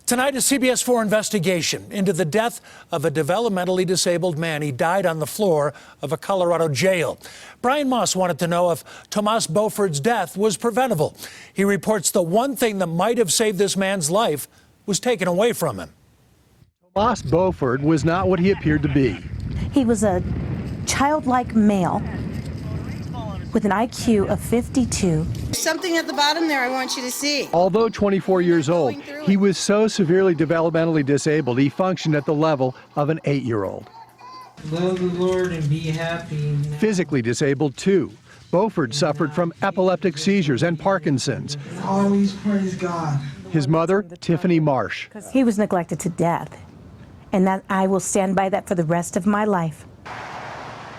Tonight, a CBS 4 investigation into the death of a developmentally disabled man. He died on the floor of a Colorado jail. Brian Moss wanted to know if Tomas Beauford's death was preventable. He reports the one thing that might have saved this man's life was taken away from him. Tomas Beauford was not what he appeared to be. He was a childlike male with an IQ of 52. Something at the bottom there I want you to see. Although 24 years old, he was so severely developmentally disabled, he functioned at the level of an 8-year-old. Love the Lord and be happy. Physically disabled, too. Beauford suffered from epileptic seizures and Parkinson's. Always praise God. His mother, Tiffany Marsh. He was neglected to death, and that I will stand by that for the rest of my life.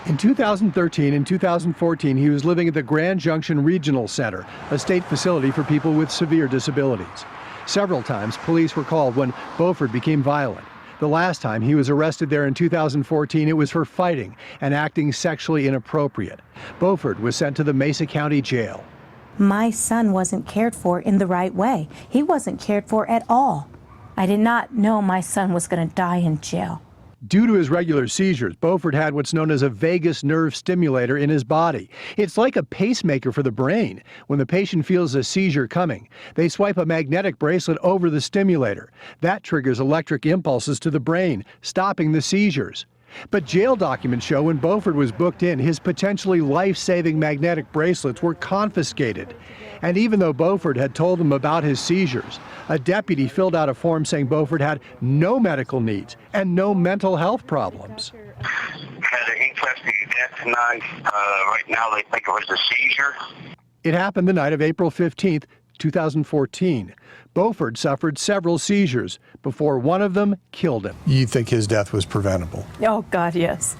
In 2013 and 2014, he was living at the Grand Junction Regional Center, a state facility for people with severe disabilities. Several times, police were called when Beauford became violent. The last time he was arrested there in 2014, it was for fighting and acting sexually inappropriate. Beauford was sent to the Mesa County Jail. My son wasn't cared for in the right way. He wasn't cared for at all. I did not know my son was going to die in jail. Due to his regular seizures, Beauford had what's known as a vagus nerve stimulator in his body. It's like a pacemaker for the brain. When the patient feels a seizure coming, they swipe a magnetic bracelet over the stimulator. That triggers electric impulses to the brain, stopping the seizures. But jail documents show when Beauford was booked in, his potentially life-saving magnetic bracelets were confiscated. And even though Beauford had told them about his seizures, a deputy filled out a form saying Beauford had no medical needs and no mental health problems. Had an inquest to death tonight. Right now they think it was a seizure. It happened the night of April 15th, 2014. Beauford suffered several seizures before one of them killed him. You think his death was preventable? Oh, God, yes.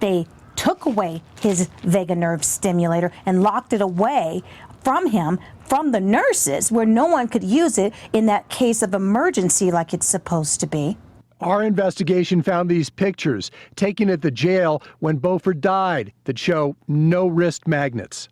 They took away his vagus nerve stimulator and locked it away from him, from the nurses, where no one could use it in that case of emergency like it's supposed to be. Our investigation found these pictures taken at the jail when Beauford died that show no wrist magnets.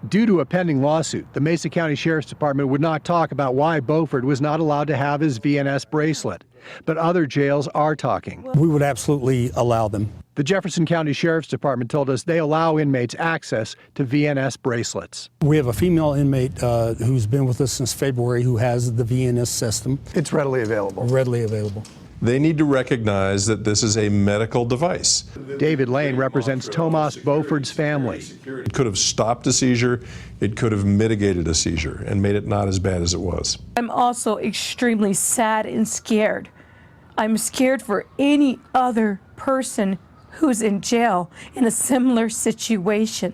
Due to a pending lawsuit, the Mesa County Sheriff's Department would not talk about why Beauford was not allowed to have his VNS bracelet. But other jails are talking. We would absolutely allow them. The Jefferson County Sheriff's Department told us they allow inmates access to VNS bracelets. We have a female inmate who's been with us since February who has the VNS system. It's readily available. Readily available. They need to recognize that this is a medical device. David Lane represents Tomas Beauford's family. It could have stopped a seizure, it could have mitigated a seizure and made it not as bad as it was. I'm also extremely sad and scared. I'm scared for any other person who's in jail in a similar situation.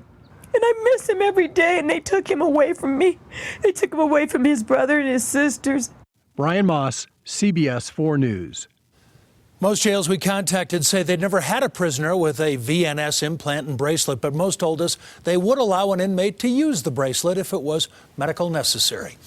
And I miss him every day, and they took him away from me. They took him away from his brother and his sisters. Brian Moss, CBS 4 News. Most jails we contacted say they'd never had a prisoner with a VNS implant and bracelet, but most told us they would allow an inmate to use the bracelet if it was medical necessary.